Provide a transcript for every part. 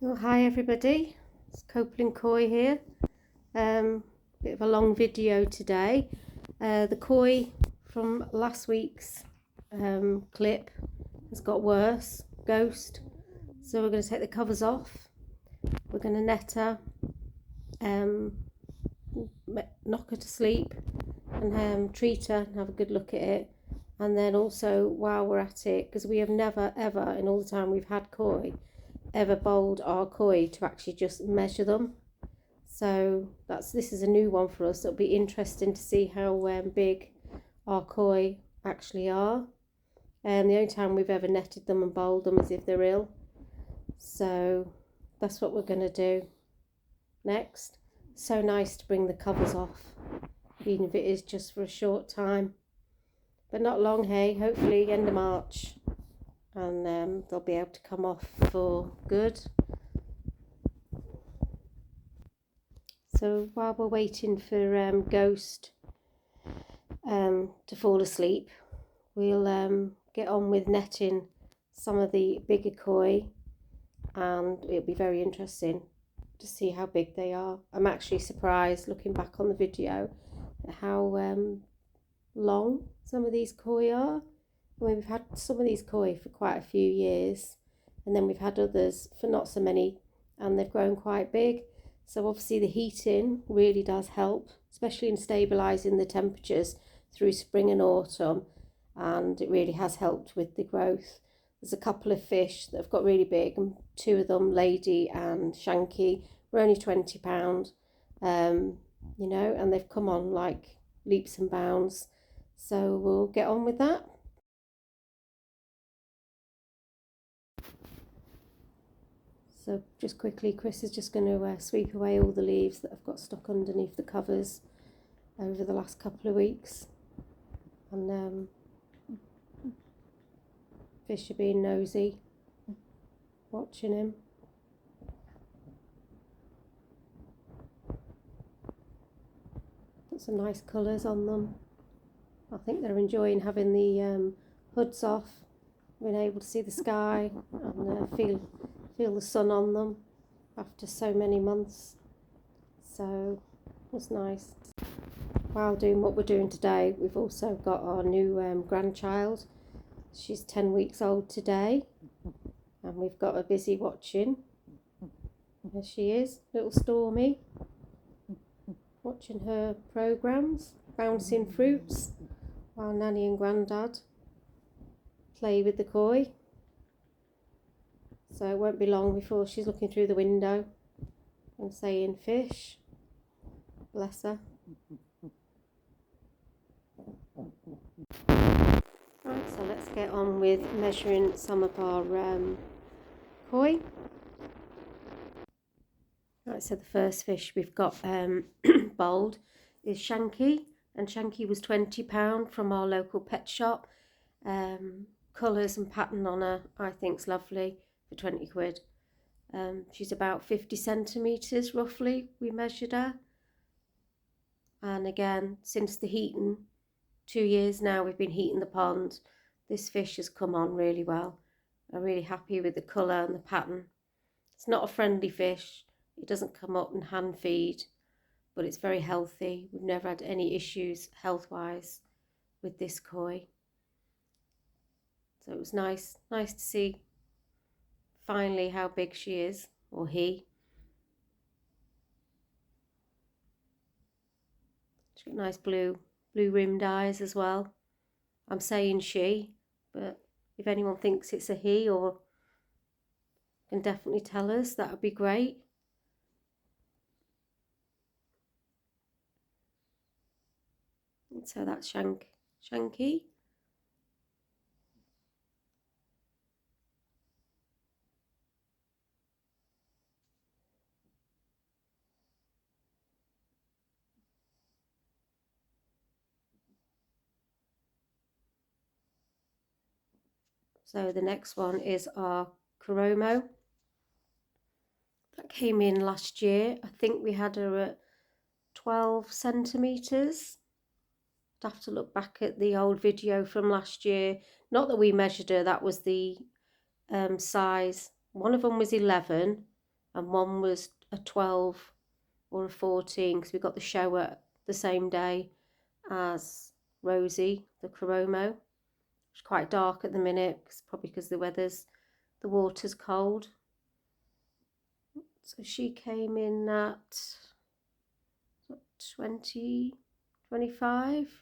Well, hi everybody, it's Copeland Koi here. Bit of a long video today. The koi from last week's clip has got worse, ghost. So we're going to take the covers off. We're going to net her, knock her to sleep and treat her and have a good look at it. And then also while we're at it, because we have never ever in all the time we've had koi ever bowled our koi to actually just measure them. So this is a new one for us. It'll be interesting to see how big our koi actually are. The only time we've ever netted them and bowled them is if they're ill. So that's what we're going to do next. So nice to bring the covers off, even if it is just for a short time. But not long, hey, hopefully end of March. And they'll be able to come off for good. So while we're waiting for Ghost to fall asleep, we'll get on with netting some of the bigger koi, and it'll be very interesting to see how big they are. I'm actually surprised looking back on the video at how long some of these koi are. I mean, we've had some of these koi for quite a few years, and then we've had others for not so many, and they've grown quite big. So obviously the heating really does help, especially in stabilising the temperatures through spring and autumn, and it really has helped with the growth. There's a couple of fish that have got really big, and two of them, Lady and Shanky, were only £20, you know, and they've come on like leaps and bounds. So we'll get on with that. So just quickly, Chris is just going to sweep away all the leaves that have got stuck underneath the covers over the last couple of weeks. And fish are being nosy, watching him. Got some nice colours on them. I think they're enjoying having the hoods off, being able to see the sky and feel the sun on them after so many months. So it's nice. While doing what we're doing today, we've also got our new grandchild. She's 10 weeks old today, and we've got her busy watching. There she is, little Stormy, watching her programmes, bouncing fruits, while Nanny and Grandad play with the koi. So it won't be long before she's looking through the window and saying fish. Bless her. Right, so let's get on with measuring some of our koi. Right, so the first fish we've got bowled is Shanky, and Shanky was £20 from our local pet shop. Colours and pattern on her I think's lovely for 20 quid. She's about 50 centimetres roughly, we measured her. And again, since the heating, 2 years now we've been heating the pond, this fish has come on really well. I'm really happy with the colour and the pattern. It's not a friendly fish, it doesn't come up and hand feed, but it's very healthy. We've never had any issues health-wise with this koi. So it was nice to see finally how big she is, or he. She's got nice blue rimmed eyes as well. I'm saying she, but if anyone thinks it's a he or can definitely tell us, that would be great. And so that's Shanky. So the next one is our Coromo. That came in last year. I think we had her at 12 centimetres. I'd have to look back at the old video from last year. Not that we measured her, that was the size. One of them was 11 and one was a 12 or a 14 because we got the shower the same day as Rosie, the Coromo. It's quite dark at the minute, probably because the water's cold. So she came in at 20, 25,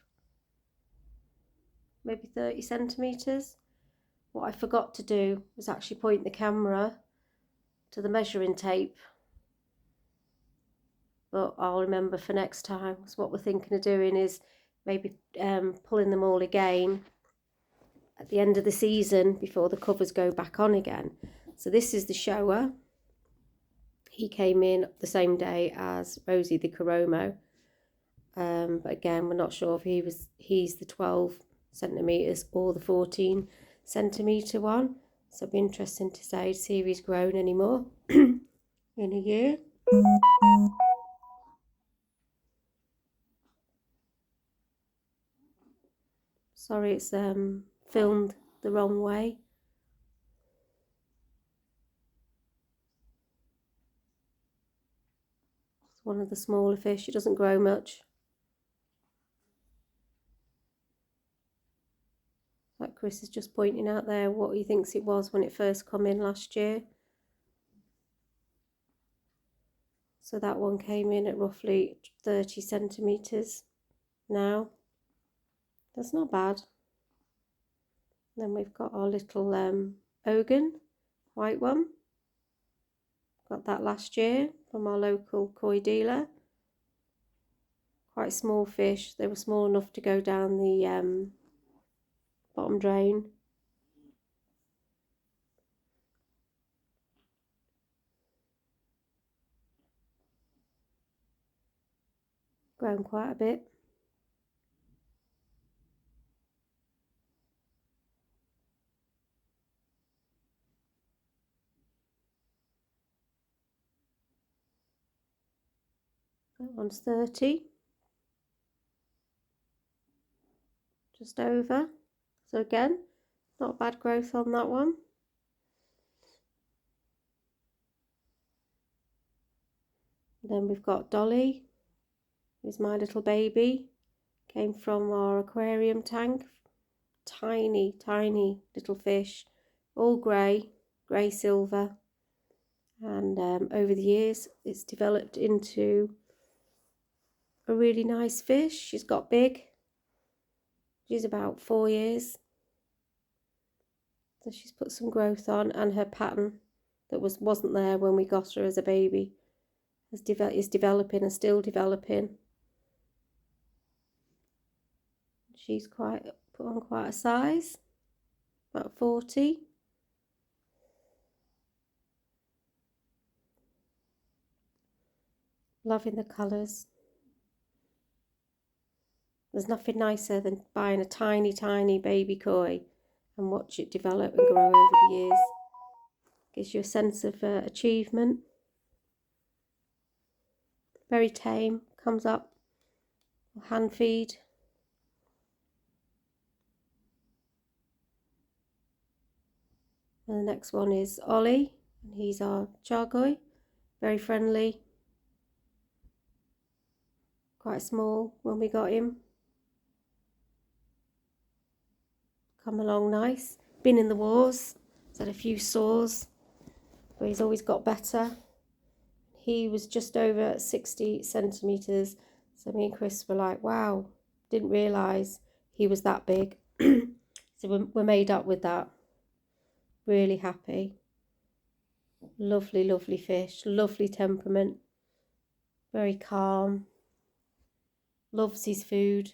maybe 30 centimetres. What I forgot to do was actually point the camera to the measuring tape, but I'll remember for next time. So what we're thinking of doing is maybe pulling them all again at the end of the season before the covers go back on again. So this is the shower. He came in the same day as Rosie the Coromo, but again we're not sure if he's the 12 centimetres or the 14 centimetre one, so it'll be interesting to see if he's grown anymore in a year. Sorry, it's filmed the wrong way. It's one of the smaller fish. It doesn't grow much. Like Chris is just pointing out there what he thinks it was when it first come in last year. So that one came in at roughly 30 centimetres now. That's not bad. Then we've got our little Ogun, white one. Got that last year from our local koi dealer. Quite small fish. They were small enough to go down the bottom drain. Grown quite a bit. That one's 30. Just over. So again, not bad growth on that one. Then we've got Dolly, who's my little baby. Came from our aquarium tank. Tiny, tiny little fish. All grey silver. And over the years, it's developed into a really nice fish. She's got big. She's about 4 years. So she's put some growth on, and her pattern that wasn't there when we got her as a baby is developing and still developing. She's put on quite a size, about 40. Loving the colours. There's nothing nicer than buying a tiny, tiny baby koi and watch it develop and grow over the years. Gives you a sense of achievement. Very tame, comes up, hand feed. And the next one is Ollie, and he's our Chargoi. Very friendly. Quite small when we got him. Come along nice. Been in the wars. He's had a few sores, but he's always got better. He was just over 60 centimetres. So me and Chris were like, wow, didn't realise he was that big. So we're made up with that. Really happy. Lovely, lovely fish. Lovely temperament. Very calm. Loves his food.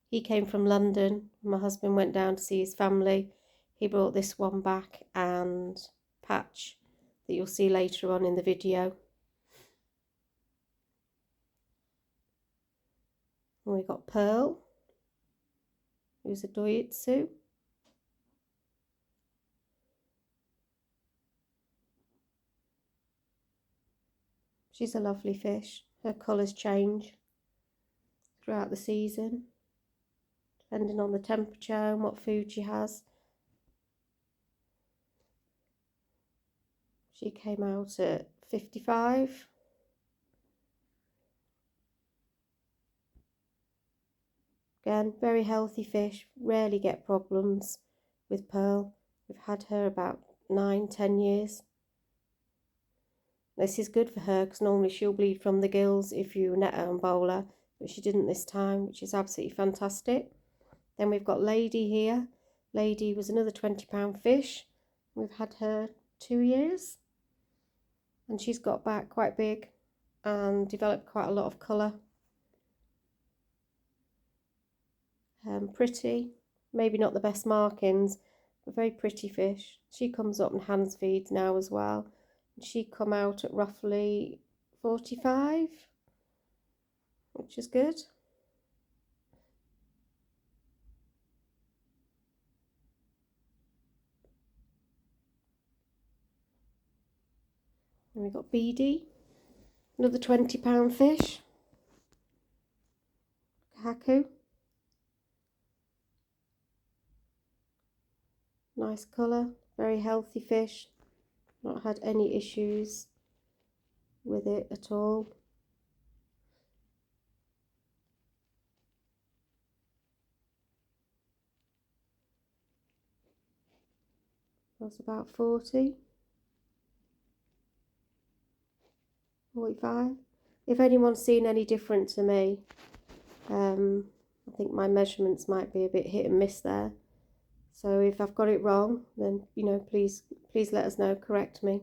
He came from London. My husband went down to see his family. He brought this one back and Patch that you'll see later on in the video. And we got Pearl, who's a Doitsu. She's a lovely fish. Her colours change throughout the season, depending on the temperature and what food she has. She came out at 55. Again, very healthy fish, rarely get problems with Pearl. We've had her about 9-10 years. This is good for her because normally she'll bleed from the gills if you net her and bowl her, but she didn't this time, which is absolutely fantastic. Then we've got Lady here. Lady was another £20 fish. We've had her 2 years and she's got back quite big and developed quite a lot of colour. Pretty, maybe not the best markings, but very pretty fish. She comes up and hands feeds now as well. She come out at roughly 45, which is good. And we've got Beady, another £20 fish. Haku. Nice colour, very healthy fish. Not had any issues with it at all. That's about 40, 45. If anyone's seen any different to me, I think my measurements might be a bit hit and miss there. So if I've got it wrong, then, you know, please let us know, correct me.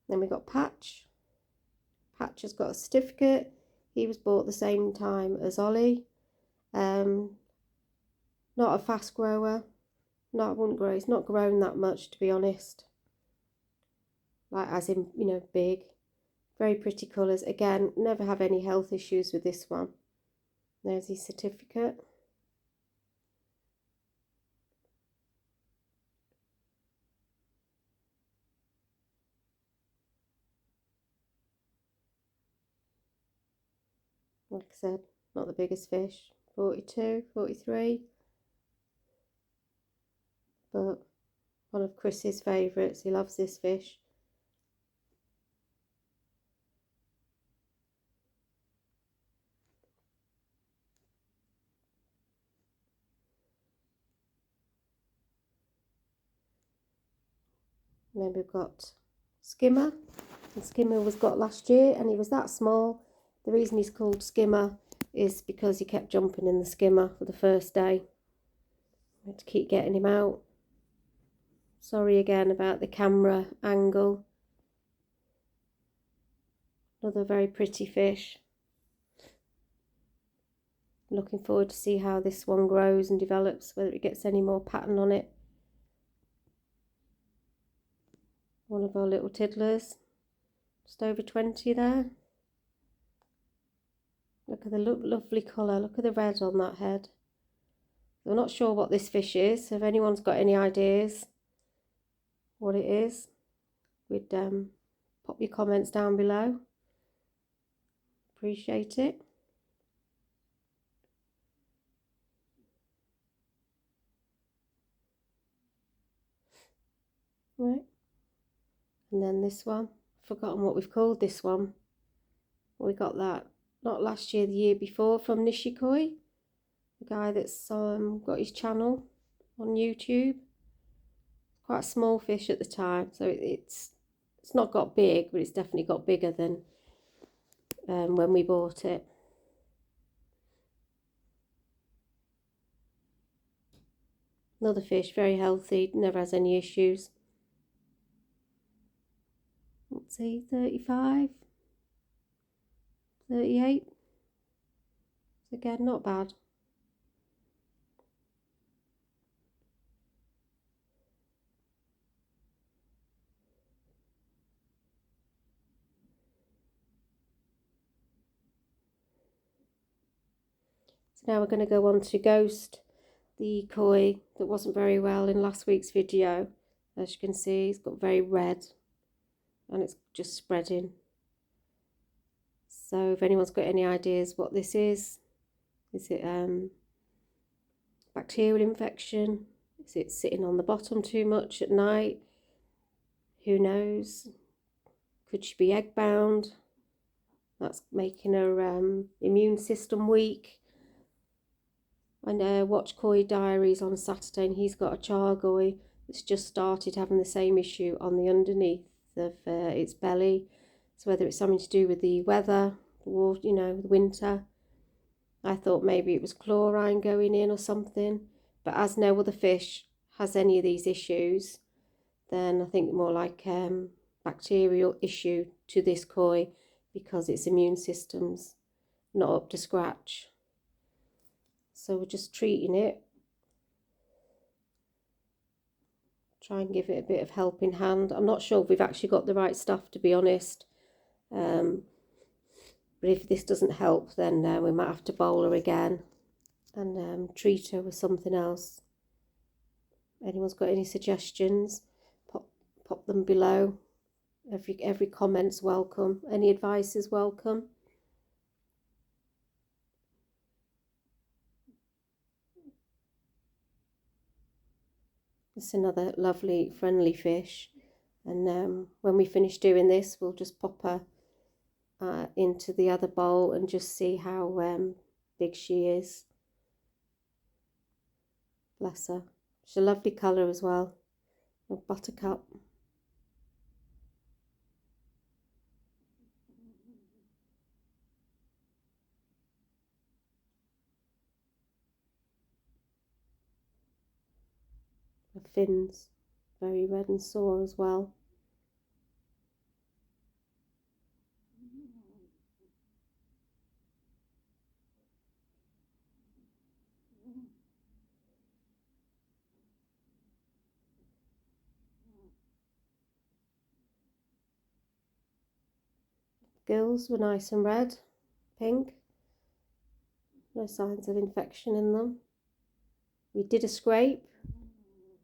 Then we got Patch. Patch has got a certificate. He was bought the same time as Ollie. Not a fast grower. No, I wouldn't grow. He's not grown that much, to be honest. Like, as in, you know, big. Very pretty colours. Again, never have any health issues with this one. There's his certificate. Like I said, not the biggest fish. 42, 43. But one of Chris's favourites. He loves this fish. And then we've got Skimmer. And Skimmer was got last year and he was that small. The reason he's called Skimmer is because he kept jumping in the skimmer for the first day. We had to keep getting him out. Sorry again about the camera angle. Another very pretty fish. Looking forward to see how this one grows and develops, whether it gets any more pattern on it. One of our little tiddlers, just over 20 there. Look at the lovely colour, look at the red on that head. I'm not sure what this fish is, so if anyone's got any ideas what it is, we'd pop your comments down below. Appreciate it. Right, and then this one, forgotten what we've called this one. We got that not last year, the year before, from Nishikoi, the guy that's got his channel on YouTube. Quite a small fish at the time, so it's not got big, but it's definitely got bigger than when we bought it. Another fish, very healthy, never has any issues. Let's see, 35, 38. So again, not bad. So now we're going to go on to Ghost, the koi that wasn't very well in last week's video. As you can see, it's got very red and it's just spreading. So if anyone's got any ideas what this is it bacterial infection? Is it sitting on the bottom too much at night? Who knows? Could she be egg bound? That's making her immune system weak. I watched Koi Diaries on Saturday, and he's got a Chargoy that's just started having the same issue on the underneath of its belly. So whether it's something to do with the weather, the water, the winter. I thought maybe it was chlorine going in or something. But as no other fish has any of these issues, then I think more like bacterial issue to this koi, because its immune system's not up to scratch. So we're just treating it. Try and give it a bit of helping hand. I'm not sure if we've actually got the right stuff, to be honest. But if this doesn't help, then we might have to bowl her again and treat her with something else. Anyone's got any suggestions, pop them below. Every comment's welcome. Any advice is welcome. It's another lovely, friendly fish. And when we finish doing this, we'll just pop her into the other bowl and just see how big she is. Bless her. She's a lovely colour as well. A buttercup. Her fins, very red and sore as well. Gills were nice and red, pink. No signs of infection in them. We did a scrape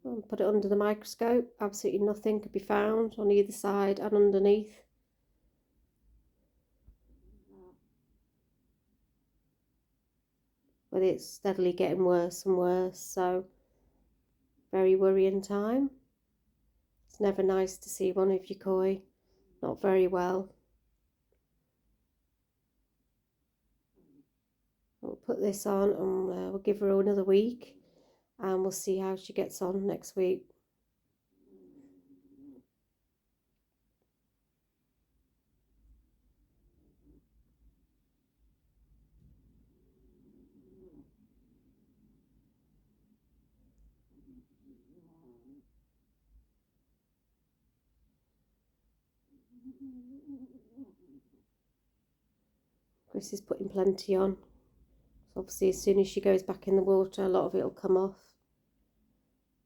and put it under the microscope. Absolutely nothing could be found on either side and underneath. But it's steadily getting worse and worse, so very worrying time. It's never nice to see one of your koi not very well. We'll put this on and we'll give her another week, and we'll see how she gets on next week. Chris is putting plenty on. So obviously as soon as she goes back in the water, a lot of it will come off.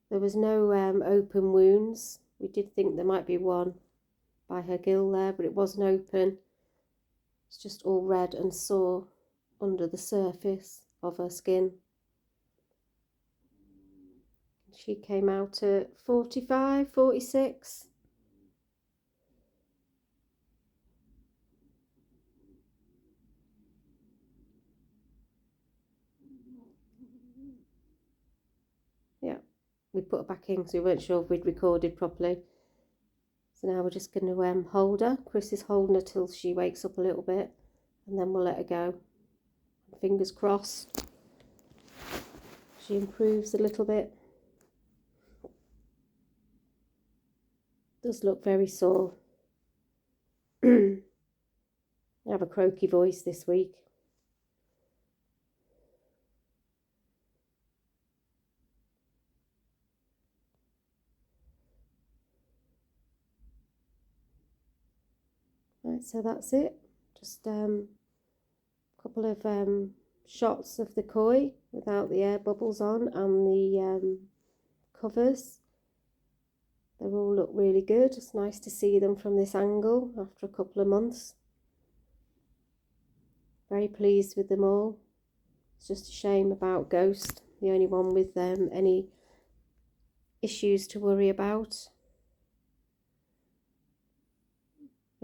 There was no open wounds. We did think there might be one by her gill there, but it wasn't open. It's just all red and sore under the surface of her skin. She came out at 45, 46. Yeah, we put her back in because we weren't sure if we'd recorded properly. So now we're just going to hold her. Chris is holding her till she wakes up a little bit, and then we'll let her go. Fingers crossed she improves a little bit. Does look very sore. I have a croaky voice this week. Right, so that's it. Just a couple of shots of the koi without the air bubbles on and the covers. They all look really good. It's nice to see them from this angle after a couple of months. Very pleased with them all. It's just a shame about Ghost, the only one with any issues to worry about.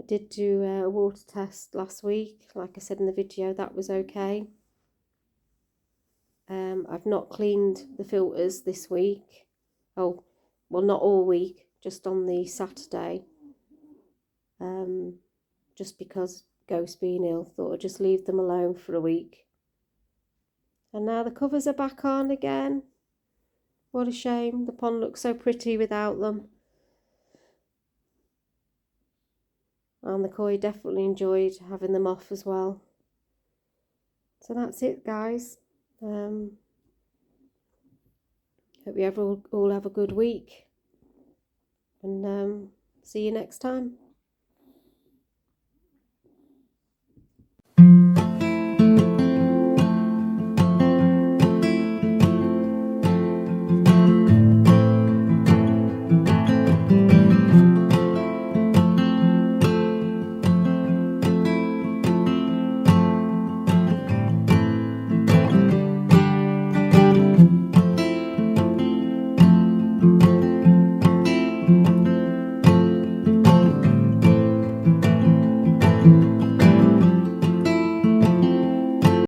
I did do a water test last week. Like I said in the video, that was okay. I've not cleaned the filters this week. Oh, well, not all week. just on the Saturday, just because Ghost being ill, thought I'd just leave them alone for a week. And now the covers are back on again. What a shame. The pond looks so pretty without them. And the koi definitely enjoyed having them off as well. So that's it, guys. Hope you all have a good week. And see you next time.